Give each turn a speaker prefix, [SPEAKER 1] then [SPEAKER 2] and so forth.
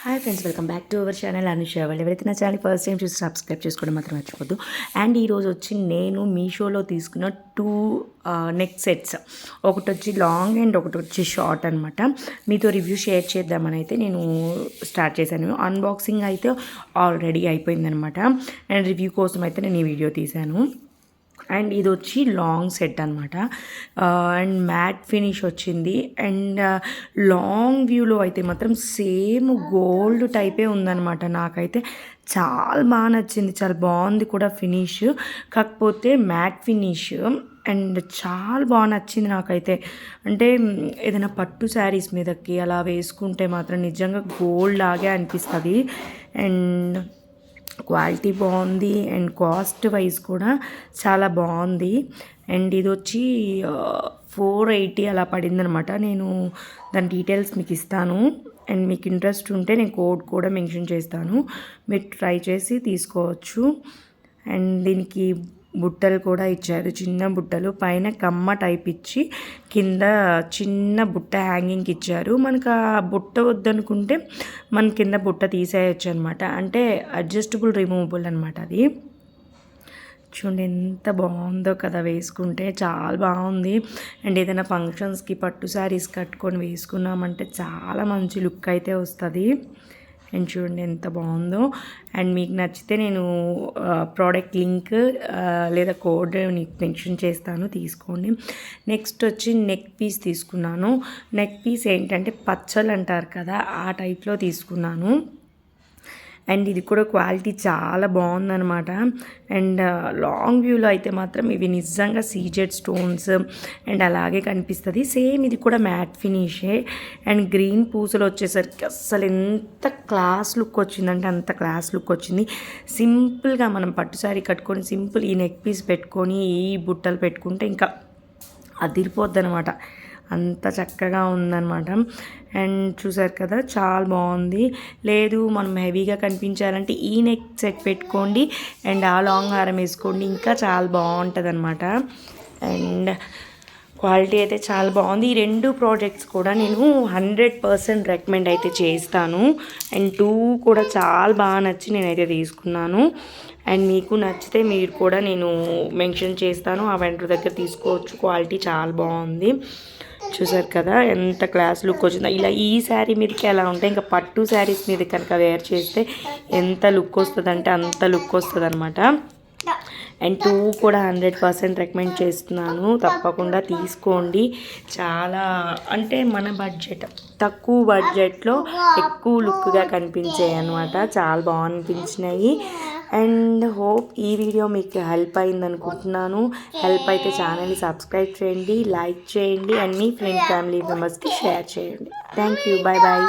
[SPEAKER 1] Hi friends, welcome back to our channel Anusha. వాళ్ళు ఎవరైతే నా ఛానల్ ఫస్ట్ టైం చూసి సబ్స్క్రైబ్ చేసుకోవడం మాత్రం మర్చిపోద్దు. అండ్ ఈరోజు వచ్చి నేను మీషోలో తీసుకున్న 2 నెక్ సెట్స్, ఒకటి వచ్చి లాంగ్ అండ్ ఒకటి వచ్చి షార్ట్ అనమాట. మీతో రివ్యూ షేర్ చేద్దామని అయితే నేను స్టార్ట్ చేశాను. అన్బాక్సింగ్ అయితే ఆల్రెడీ అయిపోయిందనమాట. అండ్ రివ్యూ కోసం అయితే నేను ఈ వీడియో తీశాను. అండ్ ఇది వచ్చి లాంగ్ సెట్ అనమాట. అండ్ మ్యాట్ ఫినిష్ వచ్చింది. అండ్ లాంగ్ వ్యూలో అయితే మాత్రం సేమ్ గోల్డ్ టైపే ఉందన్నమాట. నాకైతే చాలా బాగా నచ్చింది, చాలా బాగుంది కూడా ఫినిష్. కాకపోతే మ్యాట్ ఫినిష్ అండ్ చాలా బాగా నచ్చింది నాకైతే. అంటే ఏదైనా పట్టు శారీస్ మీదకి అలా వేసుకుంటే మాత్రం నిజంగా గోల్డ్ లాగే అనిపిస్తుంది. అండ్ క్వాలిటీ బాగుంది అండ్ కాస్ట్ వైజ్ కూడా చాలా బాగుంది. అండ్ ఇది వచ్చి 480 అలా పడిందనమాట. నేను దాని డీటెయిల్స్ మీకు ఇస్తాను. అండ్ మీకు ఇంట్రెస్ట్ ఉంటే నేను కోడ్ కూడా మెన్షన్ చేస్తాను, మీరు ట్రై చేసి తీసుకోవచ్చు. అండ్ దీనికి బుట్టలు కూడా ఇచ్చారు, చిన్న బుట్టలు. పైన కమ్మ టైప్ ఇచ్చి కింద చిన్న బుట్ట హ్యాంగింగ్కి ఇచ్చారు. మనకు ఆ బుట్ట వద్దనుకుంటే మన కింద బుట్ట తీసేయచ్చు అనమాట. అంటే అడ్జస్టబుల్ రిమూవబుల్ అనమాట అది. చూడండి ఎంత బాగుందో కదా, వేసుకుంటే చాలా బాగుంది. అండ్ ఏదైనా ఫంక్షన్స్కి పట్టు శారీస్ కట్టుకొని వేసుకున్నామంటే చాలా మంచి లుక్ అయితే వస్తుంది. అండ్ చూడండి ఎంత బాగుందో. అండ్ మీకు నచ్చితే నేను ప్రోడక్ట్ లింక్ లేదా కోడ్ మెన్షన్ చేస్తాను, తీసుకోండి. నెక్స్ట్ వచ్చి నెక్ పీస్ తీసుకున్నాను. నెక్ పీస్ ఏంటంటే పచ్చలు అంటారు కదా, ఆ టైప్లో తీసుకున్నాను. అండ్ ఇది కూడా క్వాలిటీ చాలా బాగుందనమాట. అండ్ లాంగ్ వ్యూలో అయితే మాత్రం ఇవి నిజంగా సీజెడ్ స్టోన్స్ అండ్ అలాగే కనిపిస్తుంది. సేమ్ ఇది కూడా మ్యాట్ ఫినిషే. అండ్ గ్రీన్ పూసలు వచ్చేసరికి అస్సలు ఎంత క్లాస్ లుక్ వచ్చిందంటే అంత క్లాస్ లుక్ వచ్చింది. సింపుల్గా మనం పట్టు శారీ కట్టుకొని సింపుల్ ఈ నెక్ పీస్ పెట్టుకొని ఈ బుట్టలు పెట్టుకుంటే ఇంకా అదిరిపోద్ది అనమాట, అంత చక్కగా ఉందన్నమాట. అండ్ చూసారు కదా చాలా బాగుంది. లేదు మనం హెవీగా కనిపించాలంటే ఈ నెక్ సెట్ పెట్టుకోండి అండ్ ఆ లాంగ్ హారం వేసుకోండి, ఇంకా చాలా బాగుంటుంది అనమాట. అండ్ క్వాలిటీ అయితే చాలా బాగుంది. ఈ 2 ప్రోడక్ట్స్ కూడా నేను 100% రికమెండ్ అయితే చేస్తాను. అండ్ 2 కూడా చాలా బాగా నచ్చి నేనైతే తీసుకున్నాను. అండ్ మీకు నచ్చితే మీరు కూడా నేను మెన్షన్ చేస్తాను, ఆ వెండర్ దగ్గర తీసుకోవచ్చు. క్వాలిటీ చాలా బాగుంది. చూసారు కదా ఎంత క్లాస్ లుక్ వచ్చిందో. ఇలా ఈ శారీ మీదకి ఎలా ఉంటాయి, ఇంకా పట్టు శారీస్ మీద కనుక వేర్ చేస్తే ఎంత లుక్ వస్తుంది అంటే అంత లుక్ వస్తుంది అనమాట. అండ్ 2 కూడా 100% రికమెండ్ చేస్తున్నాను, తప్పకుండా తీసుకోండి. చాలా అంటే మన బడ్జెట్, తక్కువ బడ్జెట్లో ఎక్కువ లుక్గా కనిపించాయి అనమాట. చాలా బాగా అనిపించినాయి. అండ్ హోప్ ఈ వీడియో మీకు హెల్ప్ అయింది అనుకుంటున్నాను. హెల్ప్ అయితే ఛానల్ని సబ్స్క్రైబ్ చేయండి, లైక్ చేయండి, అన్ని ఫ్రెండ్ ఫ్యామిలీ మెంబర్స్కి షేర్ చేయండి. Thank you, bye bye.